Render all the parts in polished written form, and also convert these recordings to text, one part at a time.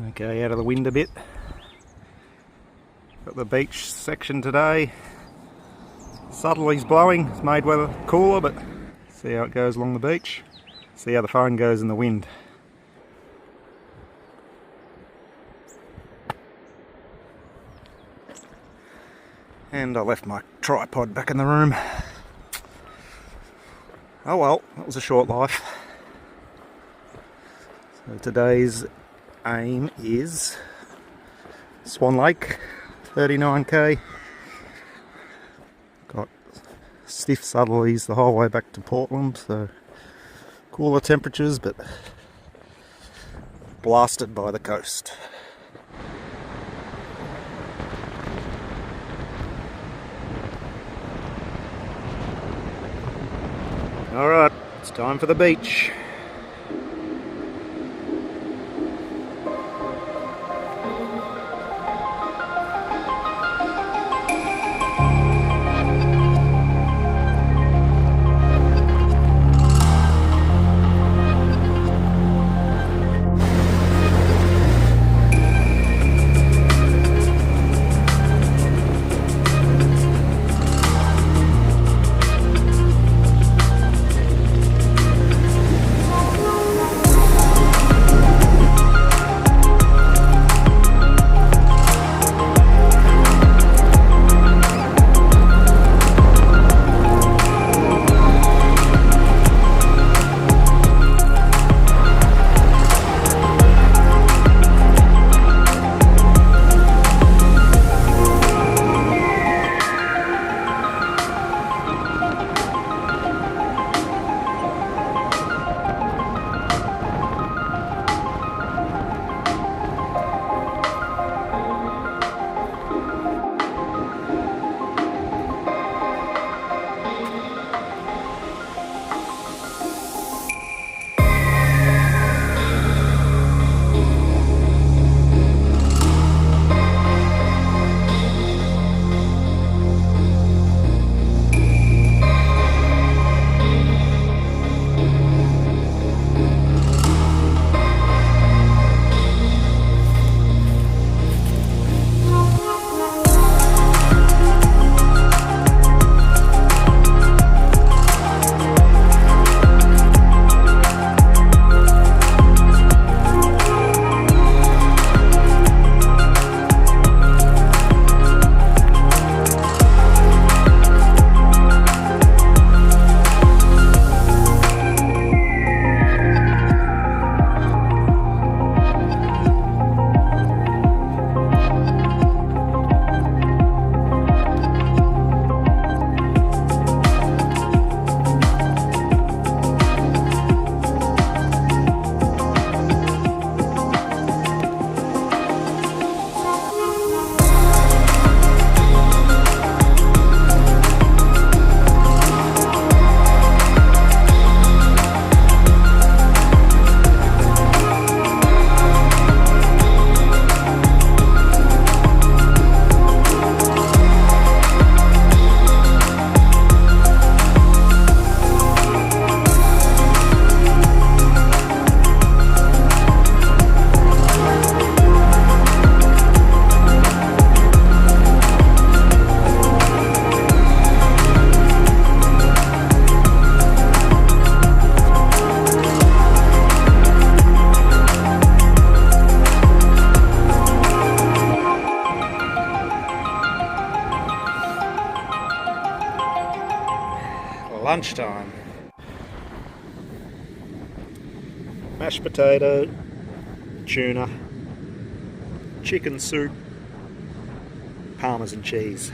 Okay, out of the wind a bit. Got the beach section today. Subtly's blowing, it's made weather cooler, but see how it goes along the beach. See how the phone goes in the wind. And I left my tripod back in the room. Oh well, that was a short life. So today's aim is Swan Lake, 39k. Got stiff southerlies the whole way back to Portland, so cooler temperatures but blasted by the coast. Alright, it's time for the beach. Lunchtime. Mashed potato, tuna, chicken soup, parmesan cheese.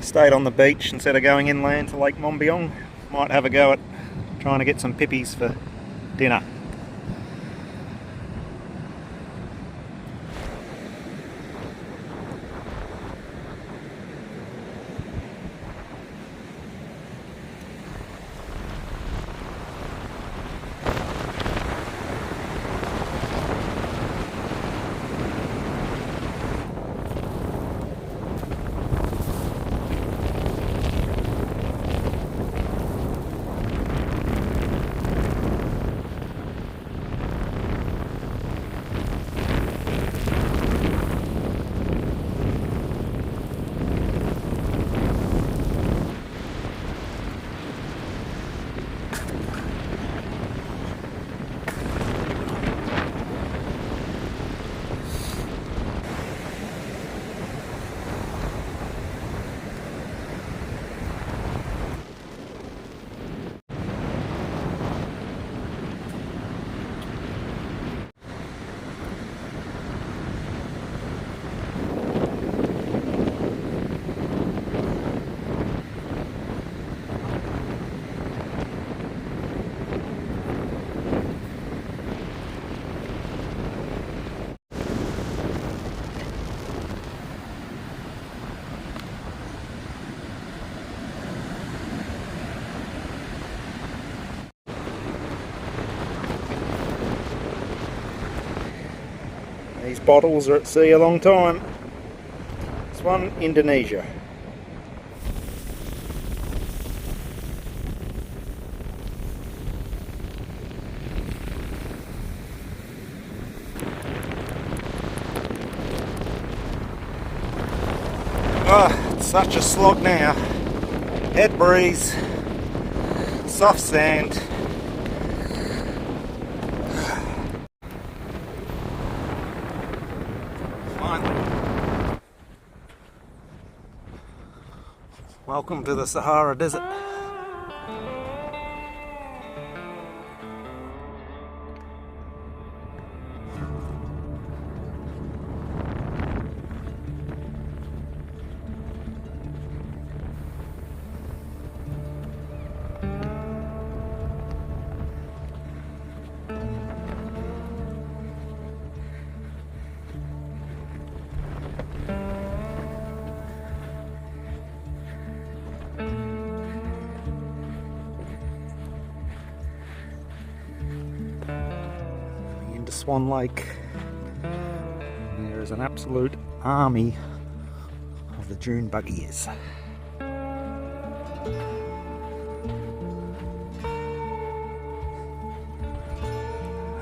Stayed on the beach instead of going inland to Lake Mombiong. Might have a go at trying to get some pippies for dinner. These bottles are at sea a long time. This one, Indonesia. Oh, it's such a slog now. Head breeze, soft sand. Finally. Welcome to the Sahara Desert. Into Swan Lake. And there is an absolute army of the dune buggies. That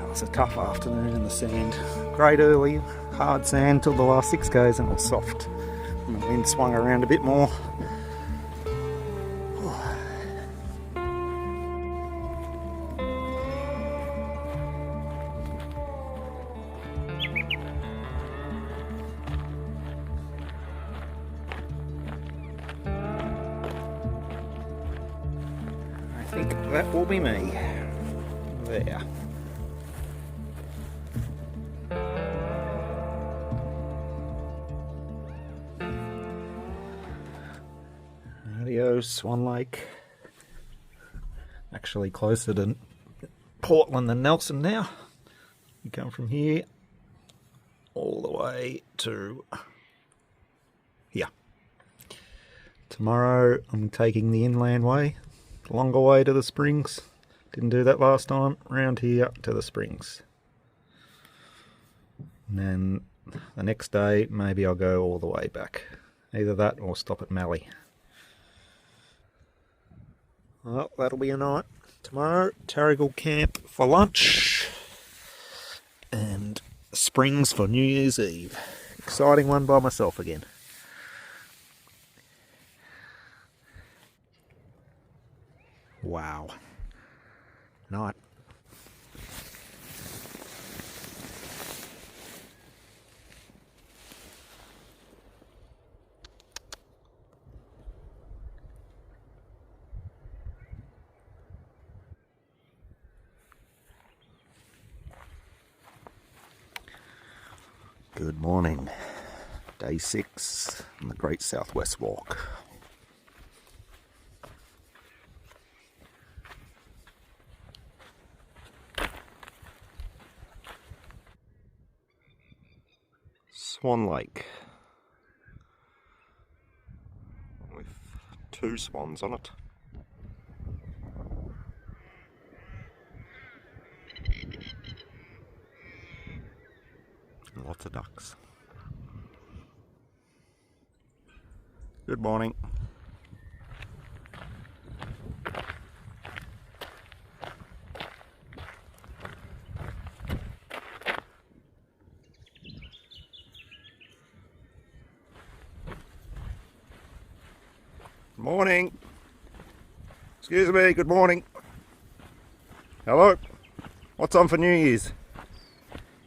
was a tough afternoon in the sand. Great early, hard sand till the last 6 goes, and it was soft. And the wind swung around a bit more. I think that will be me. There. Adios, Swan Lake. Actually closer to Portland than Nelson now. You come from here all the way to here. Tomorrow I'm taking the inland way, the longer way to the springs. Didn't do that last time. Round here to the springs. And then the next day maybe I'll go all the way back. Either that or stop at Mallee. Well, that'll be a night. Tomorrow, Terrigal Camp for lunch. And Springs for New Year's Eve. Exciting one by myself again. Wow. Night. Good morning. Day 6 on the Great Southwest Walk. Swan Lake with 2 swans on it. And lots of ducks. Good morning. Morning. Excuse me, good morning. Hello. What's on for New Year's?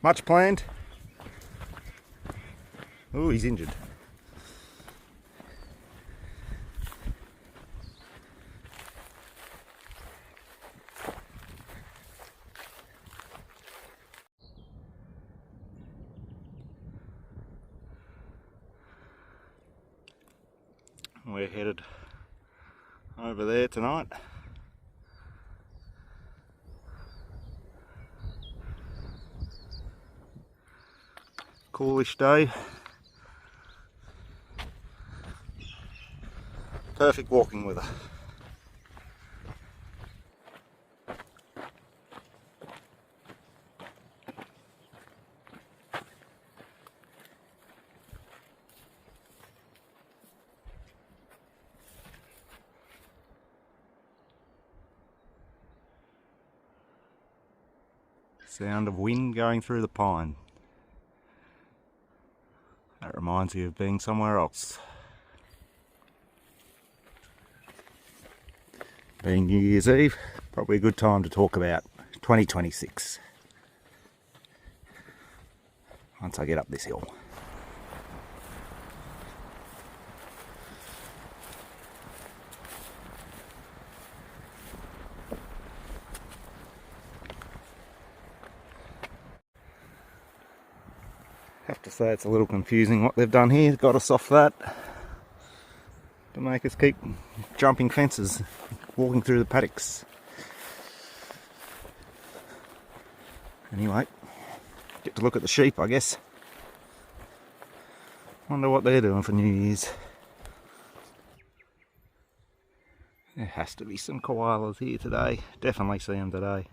Much planned? Oh, he's injured. We're headed over there tonight. Coolish day. Perfect walking weather. Sound of wind going through the pine. That reminds you of being somewhere else. Being New Year's Eve, probably a good time to talk about 2026. Once I get up this hill. Have to say it's a little confusing what they've done here. Got us off that to make us keep jumping fences, walking through the paddocks. Anyway, get to look at the sheep, I guess. Wonder what they're doing for New Year's. There has to be some koalas here today. Definitely see them today.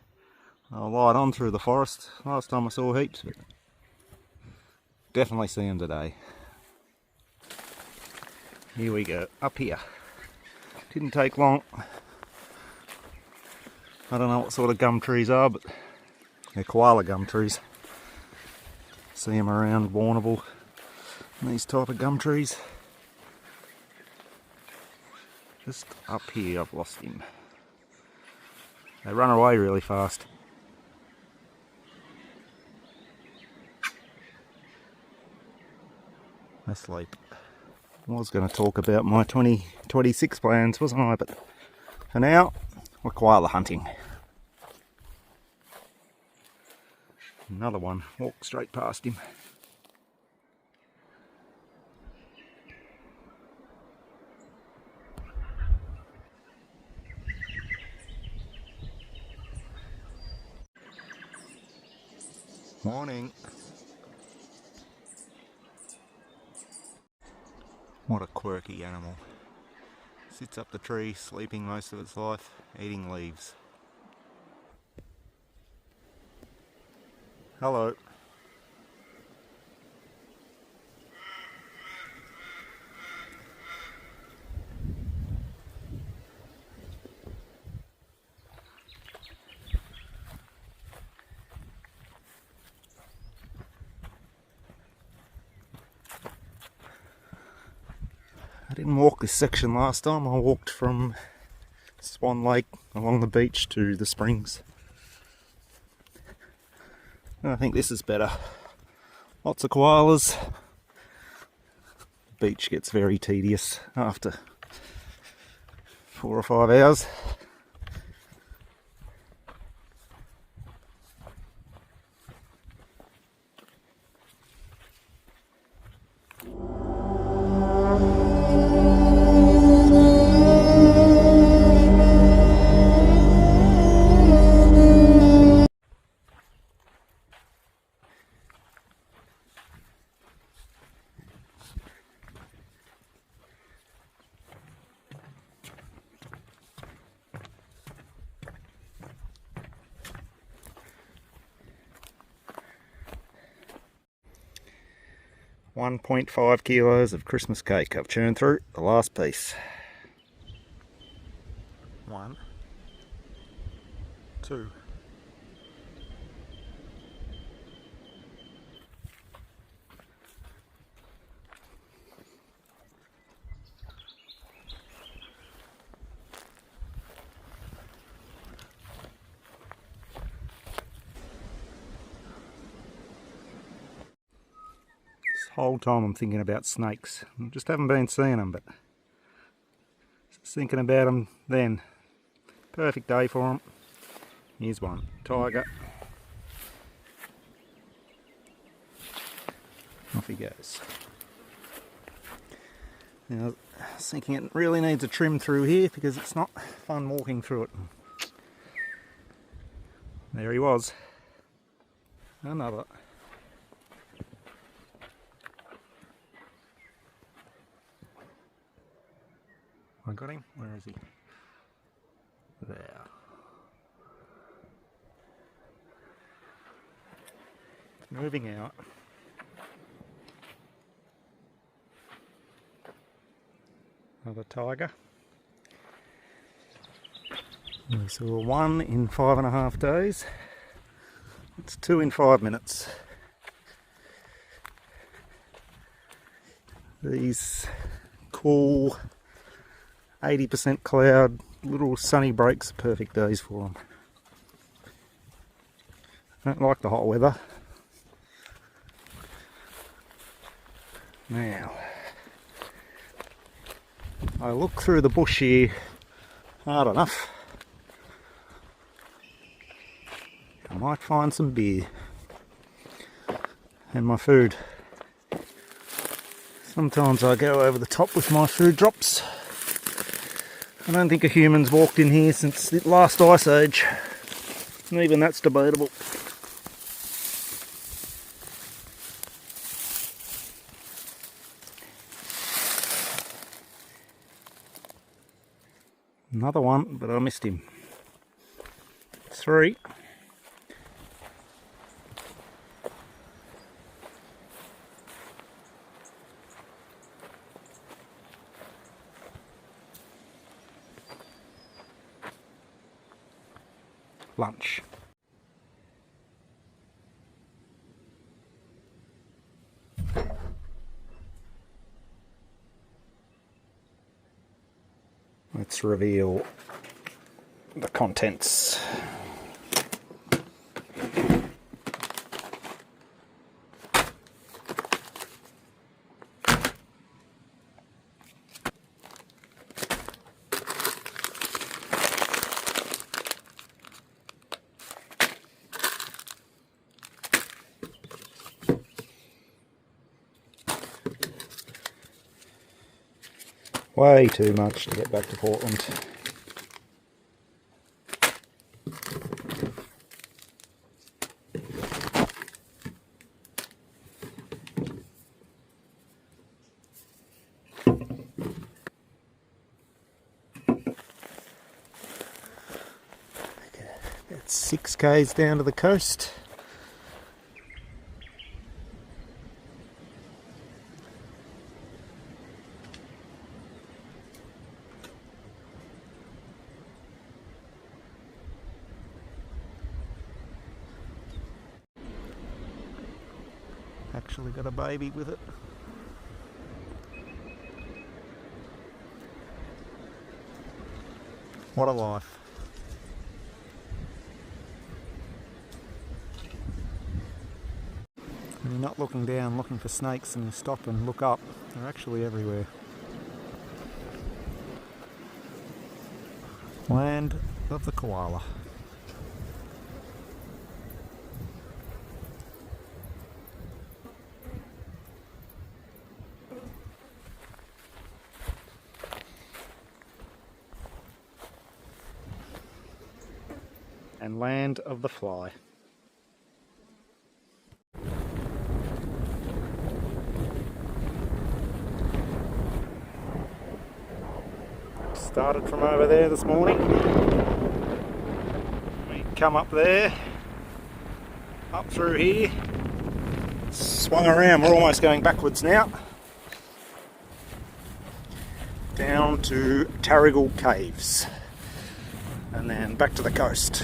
I'll light on through the forest. Last time I saw heaps, but definitely see them today. Here we go, up here. Didn't take long. I don't know what sort of gum trees are, but they're koala gum trees. See them around Warrnambool, these type of gum trees. Just up here, I've lost him. They run away really fast. Asleep. I was going to talk about my 2026 plans, wasn't I? But for now, we're koala hunting. Another one, walked straight past him. Morning. What a quirky animal. Sits up the tree, sleeping most of its life, eating leaves. Hello. I didn't walk this section last time. I walked from Swan Lake along the beach to the springs. And I think this is better. Lots of koalas. The beach gets very tedious after 4 or 5 hours. .5 kilos of Christmas cake I've churned through, the last piece. 1, 2. Whole time I'm thinking about snakes. I just haven't been seeing them, but just thinking about them then. Perfect day for them. Here's one, tiger. Off he goes. Now, I was thinking it really needs a trim through here because it's not fun walking through it. There he was. Another. I got him? Where is he? There. Moving out. Another tiger. We saw one in 5.5 days. It's 2 in 5 minutes. These cool 80% cloud little sunny breaks are perfect days for them. I don't like the hot weather. Now, I look through the bush here hard enough, I might find some beer and my food. Sometimes I go over the top with my food drops. I don't think a human's walked in here since the last ice age, and even that's debatable. Another one, but I missed him. 3. Lunch. Let's reveal the contents. Way too much to get back to Portland. It's 6 k's down to the coast. Actually got a baby with it. What a life. When you're not looking down looking for snakes and you stop and look up, they're actually everywhere. Land of the koala. And land of the fly. Started from over there this morning. We come up there, up through here, swung around, we're almost going backwards now, down to Tarrigal Caves, and then back to the coast.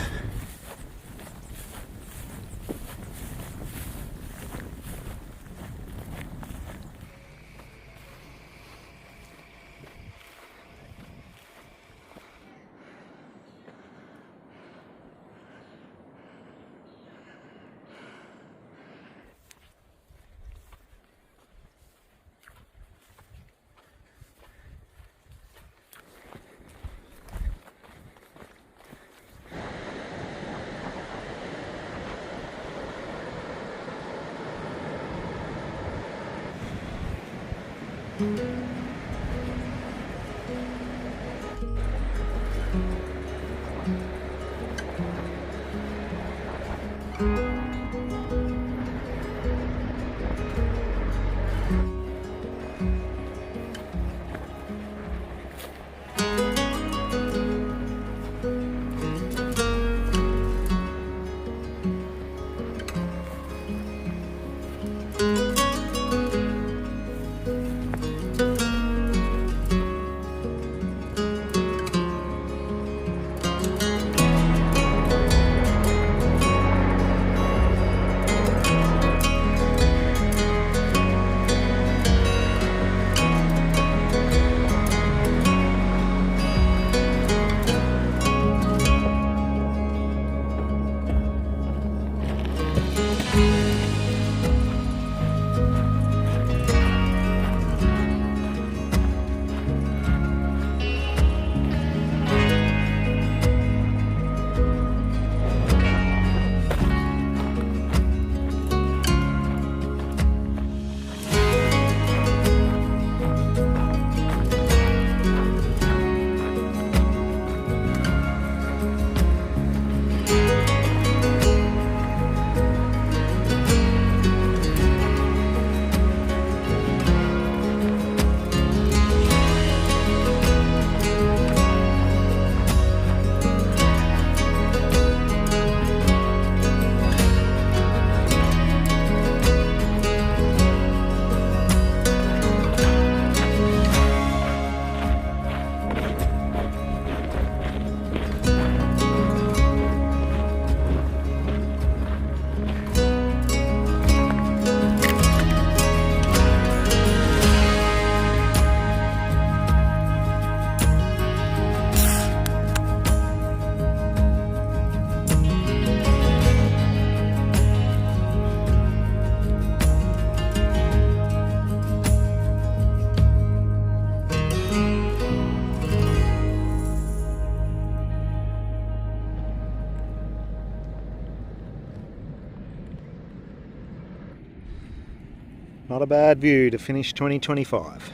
Not a bad view to finish 2025.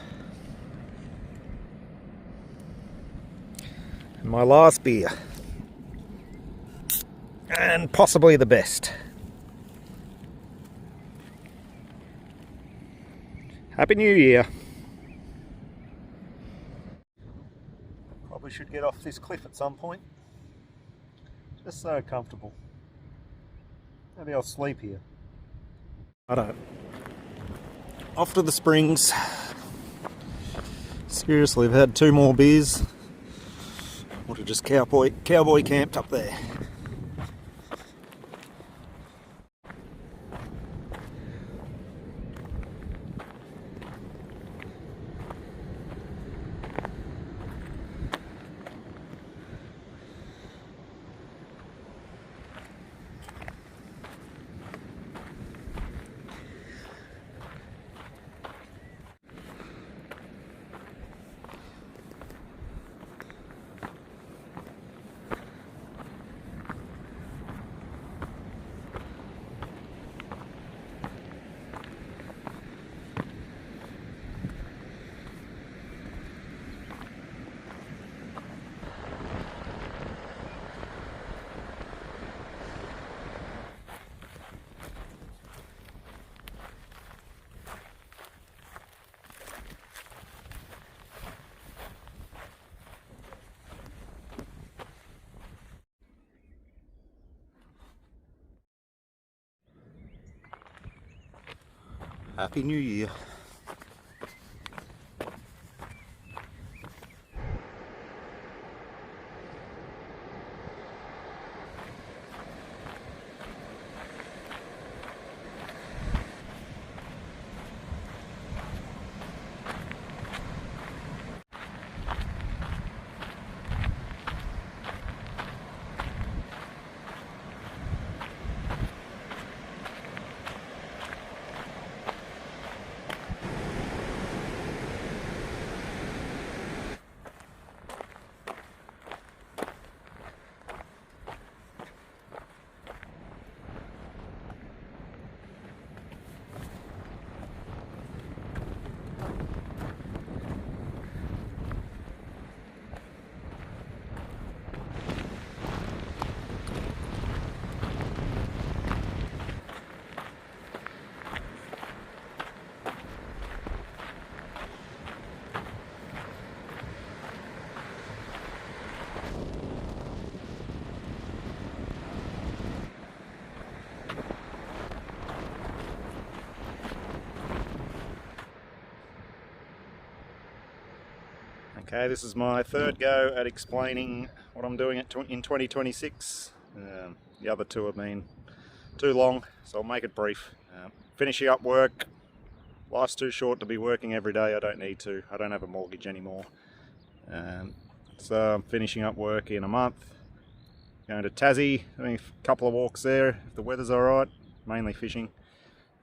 And my last beer. And possibly the best. Happy New Year. Probably should get off this cliff at some point. Just so comfortable. Maybe I'll sleep here. I don't. Off to the springs. Seriously, I've had 2 more beers. Would have just cowboy camped up there. Happy New Year. Okay, this is my 3rd go at explaining what I'm doing in 2026. The other 2 have been too long, so I'll make it brief. Finishing up work. Life's too short to be working every day. I don't need to. I don't have a mortgage anymore. So I'm finishing up work in a month. Going to Tassie, doing a couple of walks there if the weather's alright, mainly fishing.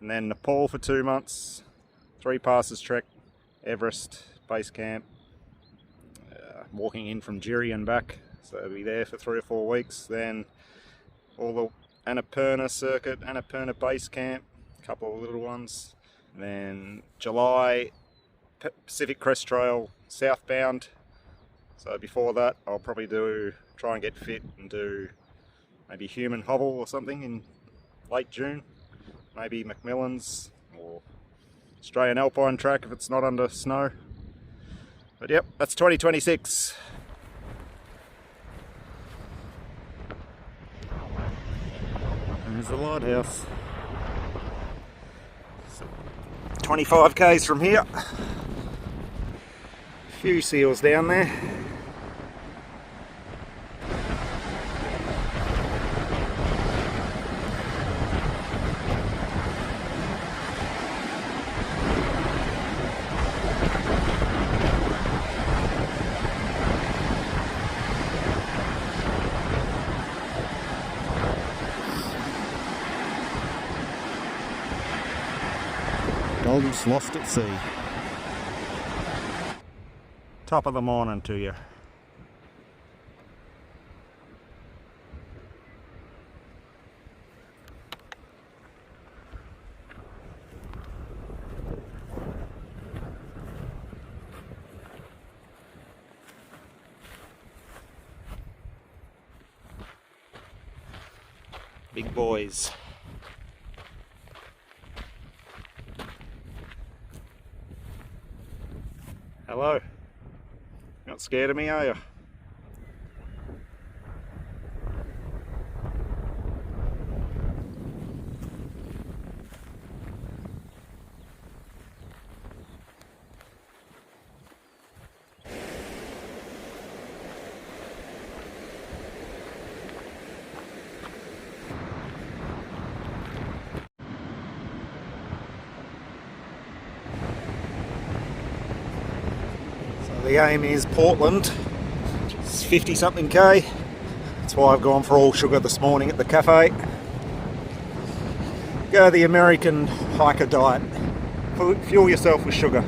And then Nepal for 2 months. 3 passes trek, Everest, base camp. Walking in from Jiri and back, so I'll be there for 3 or 4 weeks. Then all the Annapurna circuit, Annapurna base camp, a couple of little ones. And then July, Pacific Crest Trail southbound. So before that I'll probably try and get fit and do maybe Human Hobble or something in late June. Maybe Macmillan's or Australian Alpine Track if it's not under snow. But yep, that's 2026. There's the lighthouse. 25 k's from here. A few seals down there. Dogs lost at sea. Top of the morning to you. Big boys. Hello. Not scared of me, are you? The aim is Portland. It's 50 something K. That's why I've gone for all sugar this morning at the cafe. Go the American hiker diet. Fuel yourself with sugar.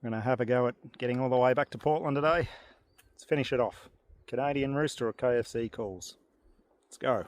I'm going to have a go at getting all the way back to Portland today. Let's finish it off. Canadian Rooster or KFC calls. Let's go.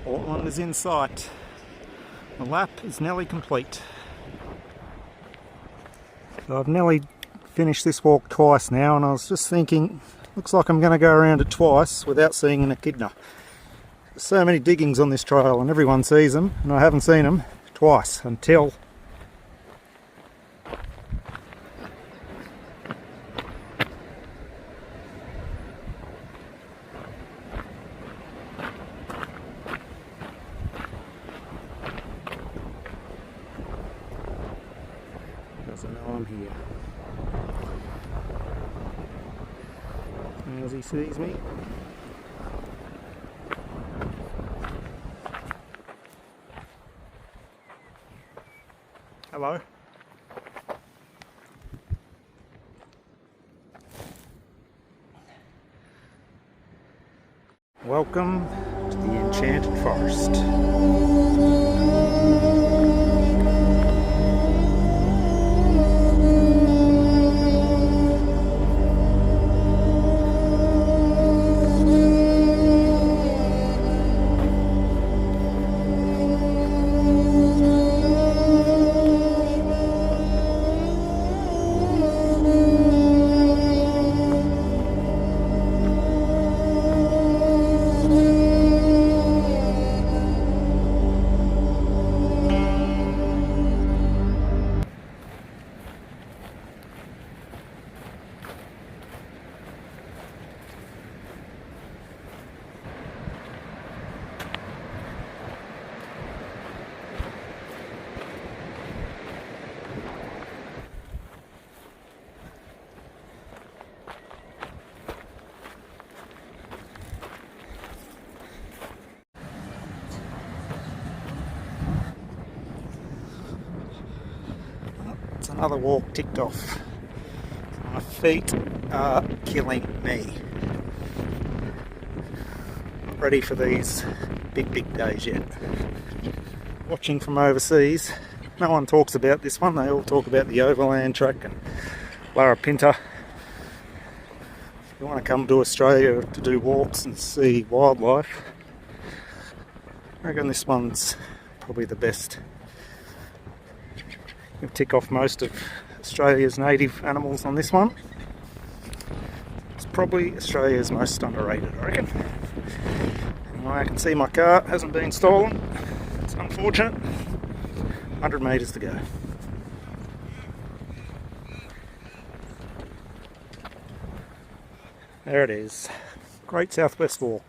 Portland is in sight. The lap is nearly complete. So I've nearly finished this walk twice now, and I was just thinking, looks like I'm going to go around it twice without seeing an echidna. There's so many diggings on this trail and everyone sees them, and I haven't seen them twice until I'm here. As he sees me. Hello. Welcome to the Enchanted Forest. It's another walk ticked off. My feet are killing me. Not ready for these big days yet. Watching from overseas, no one talks about this one. They all talk about the Overland Track and Larapinta. If you want to come to Australia to do walks and see wildlife, I reckon this one's probably the best. We'll tick off most of Australia's native animals on this one. It's probably Australia's most underrated, I reckon. Anyway, I can see my car hasn't been stolen. It's unfortunate. 100 metres to go. There it is. Great Southwest Walk.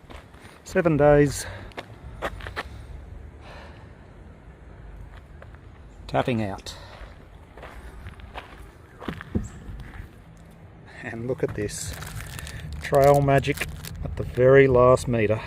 7 days. Tapping out. And look at this. Trail magic at the very last metre.